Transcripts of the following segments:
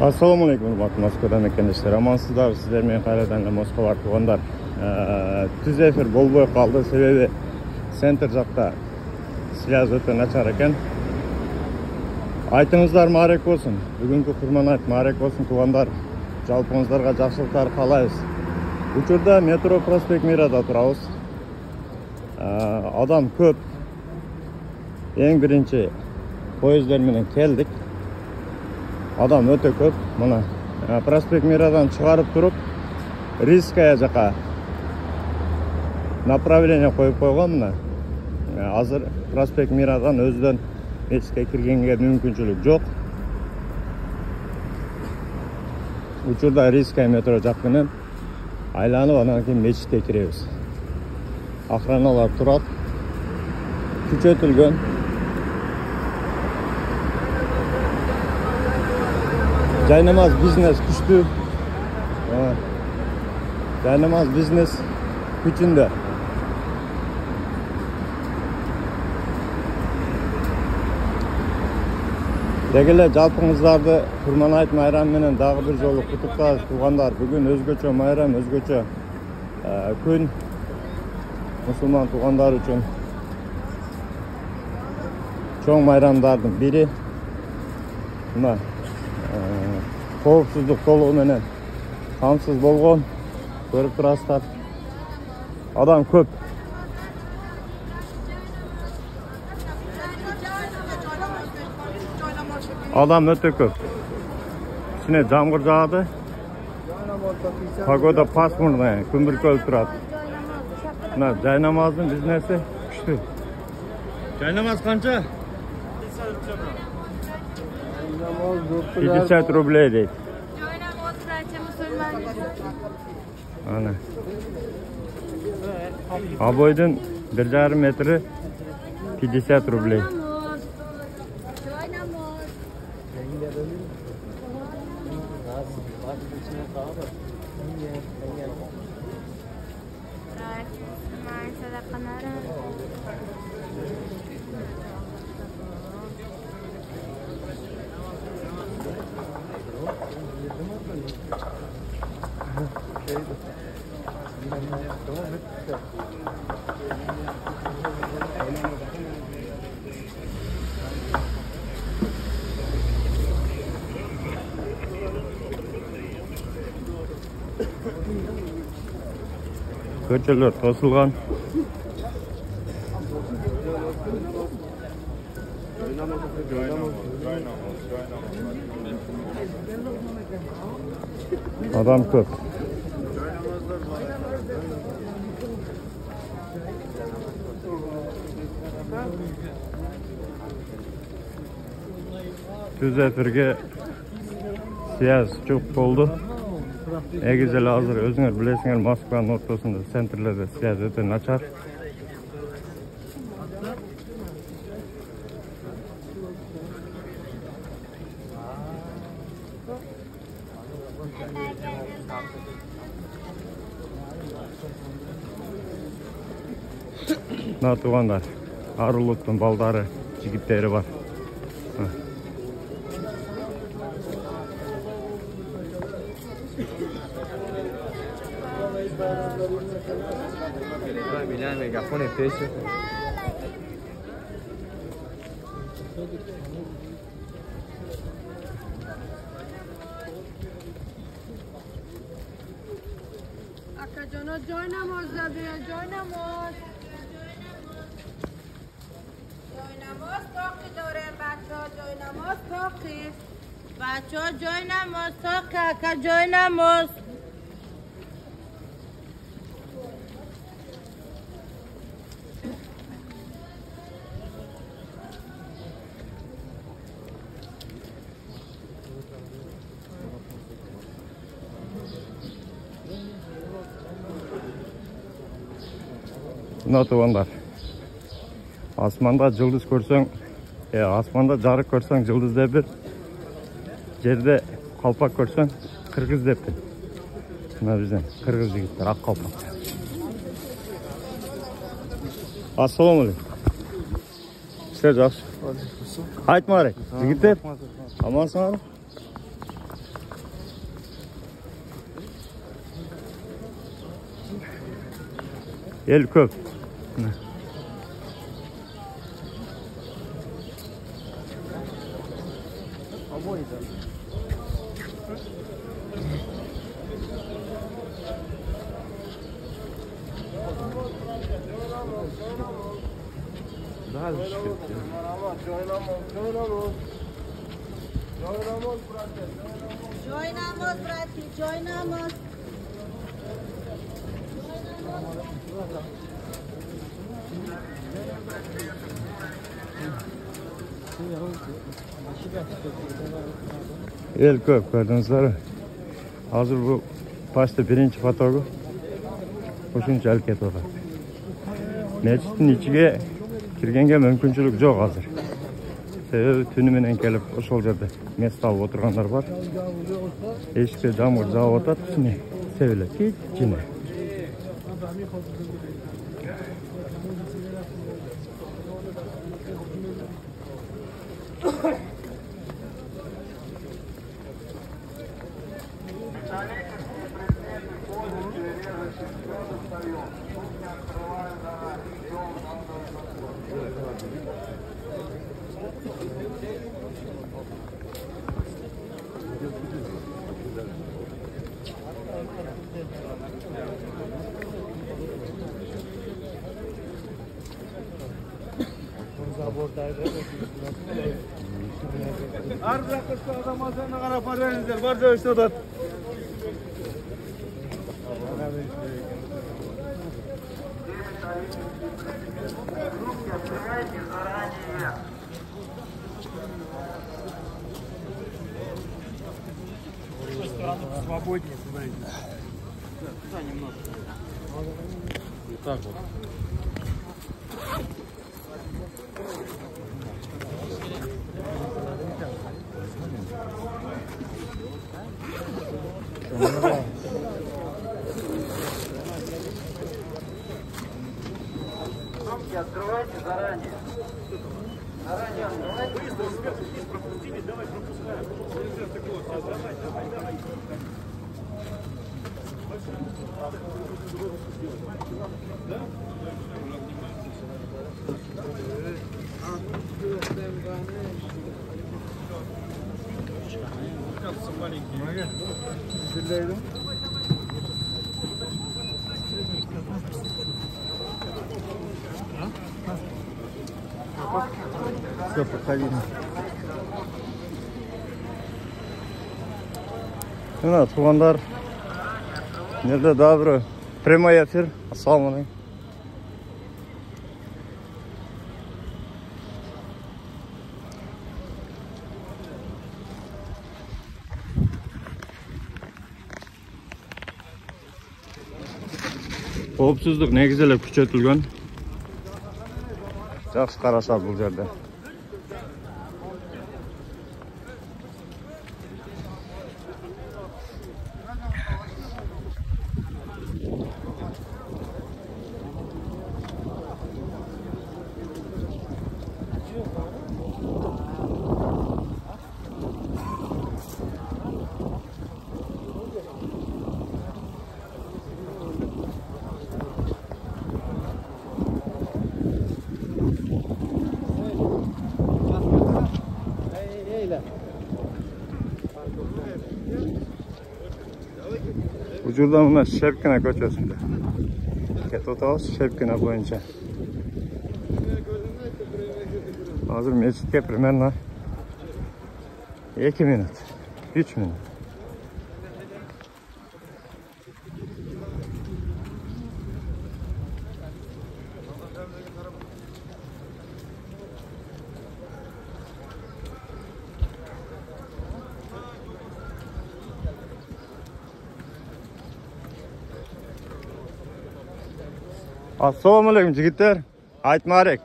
Assalamu alaikum, hurmatli Moskvadan ekanlar. Amansızlar, sizlar men qayerdan Moskva tuğanlar. Tüz efir bolboy qaldı, sebebi center жақта связь өте начар ekan. Айтыңыздар марек болсын. Бүгінгі құрман айт марек болсын туғандар. Жалпыңыздарга жақсылықтар қалайбыз. Учурда метро Проспект Мирада турабыз. Адам көп. Ең бірінші поездер менен келдік. Адам өте көп. Мына Проспект Мирадан шығарып тұрып, Рижская жаққа направление қойып қойған. Мына азыр Проспект Мирадан өзіден мешітке кіргенге мүмкіншілік жоқ. Учурда Рижская метро жақпенен айланып, анан кейін мешітке кіребіз. Охраналар тұрат, күчөтүлгөн. Жайнамаз бизнес күчтүү. Жайнамаз бизнес күчүндө. Дегеле жалпыңыздарды Құрман айт майрам менен дагы бир жолу куттуктайбыз туугандар. Бүгүн өзгөчө майрам, өзгөчө күн мусулман туугандар үчүн чоң майрамдардын бири. Мына коопсуздук толугу менен камсыз болгон, көрүп турасыздар. Адам көп. Adam öte көп. İçine жамгыр жаады. Погода пасмурная, күндүркөлүп турат. Мына жайнамаздын бизнеси күчтүү. Жайнамаз канча? 50 рублей дейт. Ана. Обойдун 1,5 метри 50 рублей. Көчөлөр тосулган. Adam көп. Tüz efirge связь çok болду. Egizeli hazır özüңөр bilesiңер Moskvanын ортосунда центрлерде связь өтө начар. Мына туугандар, арулуктун балдары, жигиттери бар. Mirá el megafón de pecho. Acá joy namoz zabiya, joy namoz. Joy namoz toqi dore bacho, joy namoz toqi. Bacho joy namoz toqi, acá joy namoz. Мына туугандар. Асманда жылдыз көрсөң, асманда жарык көрсөң жылдыз деп бир. Жерде калпак көрсөң кыргыз деп бир. Мына бизден кыргыз жигиттер ак калпак. Assalomu alaykum. Sizlar жакшы. Айтмарек, жигиттер. Амансыңар? El köp. Daha bir şey yok. Joinamos, brati, joinamos. El köp gördüğünüzler. Hazır bu başta birinci fotoğrafı koşunchalik ketadi. Mescidin ichiga kirganga mumkinchilik yo'q hozir. Sebebi tuni bilan kelib o'sha yerda mesda olib o'tirganlar bor. Eshikda jamg'ir zavod shuni seviladi. Kichkina. Har bir yakışıklı adam azına kadar para verirler. Varca işte da. Свободнее туда идти. Туда немножко. Вот так вот. Открывайте заранее. Заранее открывайте. Быстро сверху вниз пропустили, давай пропускаем. Давай. Маленький. Все, подходи. Мына туғандар, nerede daha bir prямой эфир. Assalamualaikum. Қауіпсіздік негізелеп күшейтілген. Жақсы қараса бұл жерде. Ucurda mına Şevkina koçosunda. Ketotağız Şevkina boyunca. Hazır mescidke примерно 2 minut, 3 minut. Assalamualaikum jigitlar. Aytmarek.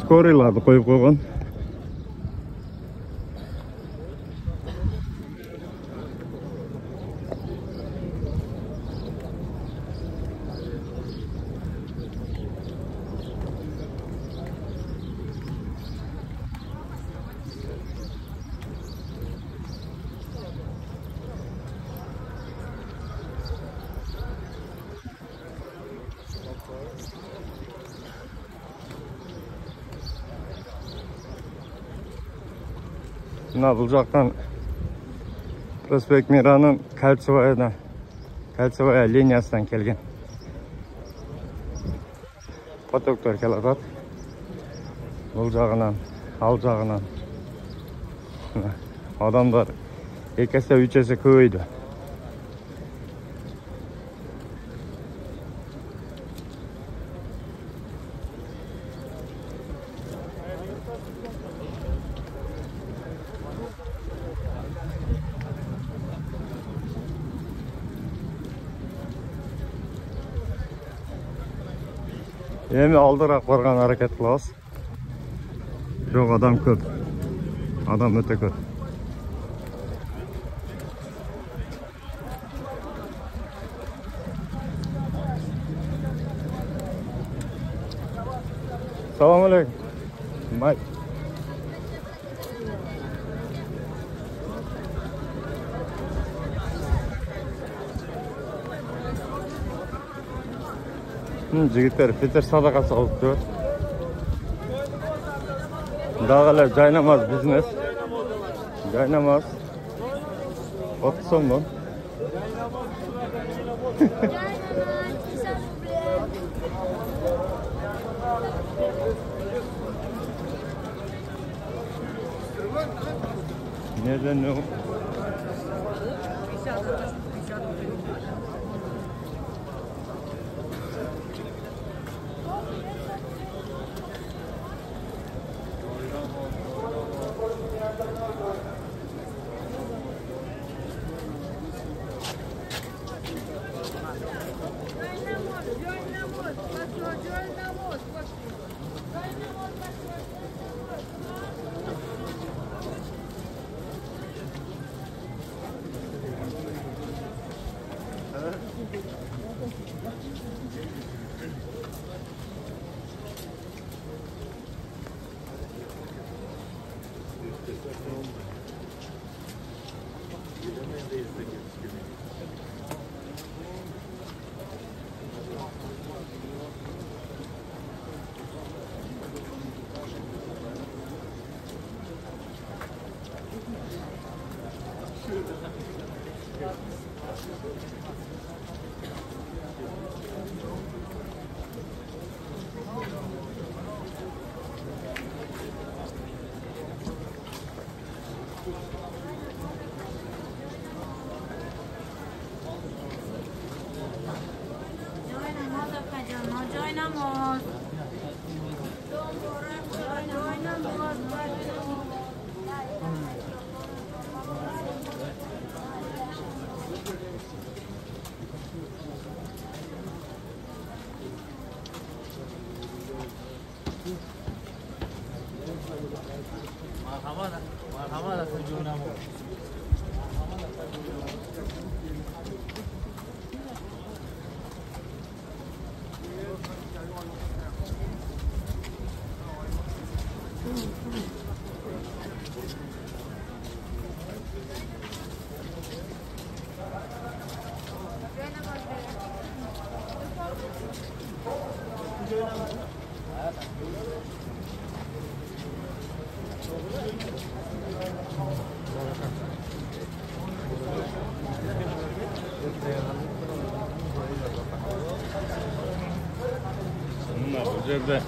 Skorilarni qo'yib qo'ygan. Mına bu jaqdan Prospekt Mira'nın Kalsivaya liniyasidan kelgan. Potoklar keladat. Bu jagынан, al jagынан. Adamlar 2 есе 3 есе көбөйдү. Эми алдыраак барган аракет кылабыз. Жок, адам көп. Адам өтө көп. Салам алейкум. Бай. Жигиттер фитр садакасы кылыптыр. Дагы эле жайнамаз бизнес. Жайнамаз. 30 сомдон. Neden yok? Üzerinde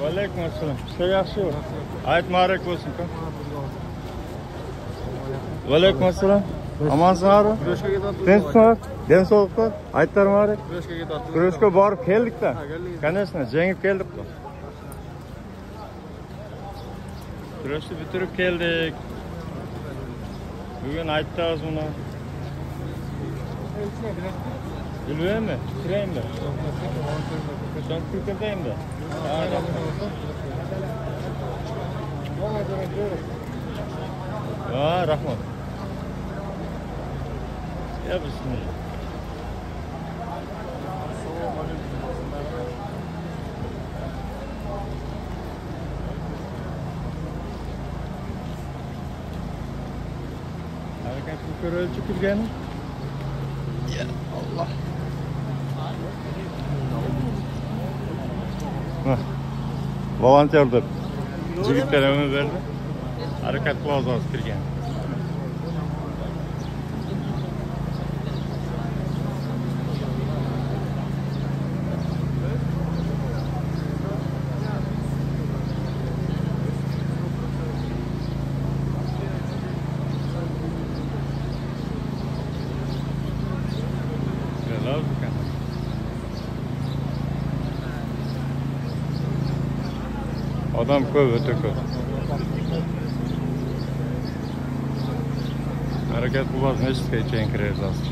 Aleyküm selam. İşte yaxşı var. Ayet mübarek olsun. Aleyküm selam. Amansın abi. Den soğuk var. Ayetler mübarek. Kuruşka barıp geldik de. Конечно, жеңип келдик. Kuruştu bitirip geldik. Bugün ayttabız buna. Bilmem mi? Kireyim de. Son Türkiye'deyim de. Rahmat. Ya bismillah. Körelçi kirgen. Ya Allah. Volonterdir. Jigitler ömür verdi. Harakat kılazağız kirgen. Adam köp, öte köp. Harakat bulaz meclisке çeyin kireriz azır.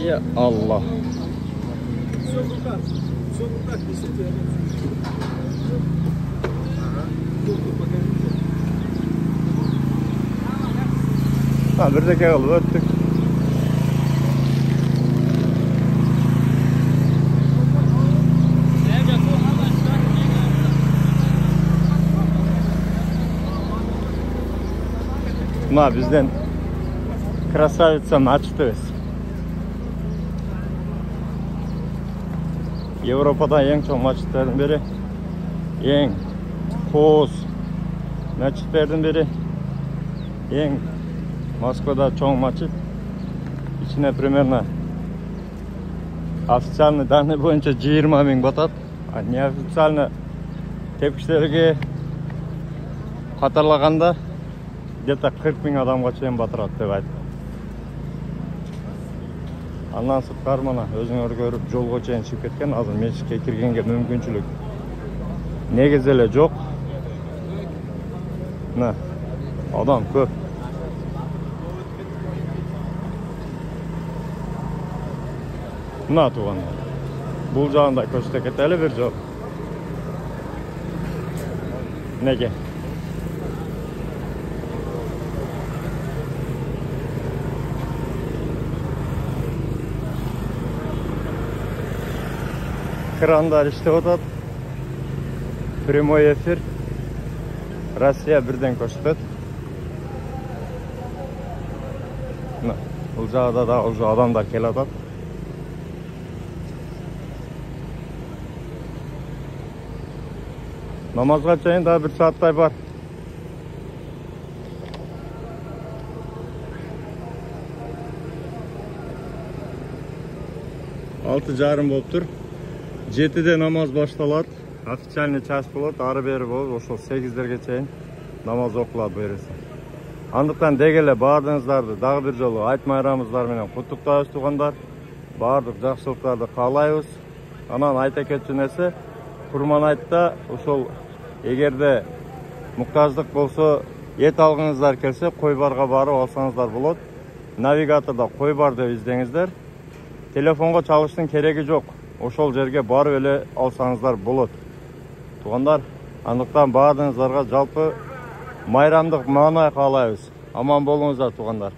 Ya Allah. Ha, bir dakika yol öttük. Ma bizden krasavitsa açtıyız. Avrupa'da en çok maçlardan biri, en poz maçlardan biri, en Moskvada çok maçı. İçine примерно официальный данный boyunca 20 bin batat. Неофициально tepkilerge қатарлағанда где-то 40 bin adamға чейин батырат деп айтты. Андан сырткары мына өзүңөр көрүп жолго чейин чыгып кеткен. Азыр мешитке киргенге мүмкүнчүлүк негизи эле жок. Мына адам көп. Мына туугандар. Бул жагында көрсөтө кетели бир жол. Неге? Kranlar иштеп атат. Прямой эфир. Россия бірден көрсөтөт. Бул жагда да уже адамдар келип атат. Намазга чейин да 1 сааттай бар. Altı жарым болуп тур. 7'de namaz башталат. Официальный час болот, ары бери болот. Ошол 8'дерге чейин намаз окулат буюрса. Андыктан дегеле баардыгыңыздарды дагы бир жолу айт майрамыңыздар менен куттуктайбыз туугандар. Баардык жакшылыктарды каалайбыз. Анан айта кетчү нерсе, Курман айтта ошол эгерде муктаждык болсо, эт алгыңыздар келсе, кой барга барып алсаңыздар болот. Навигатордо кой бар деп издеңиздер. Telefonga çalıştın kereği yok. Ошол жерге барып эле алсаңыздар болот. Туугандар, андыктан баардыгыңыздарга жалпы майрамдык маанай каалайбыз. Аман болуңуздар туугандар.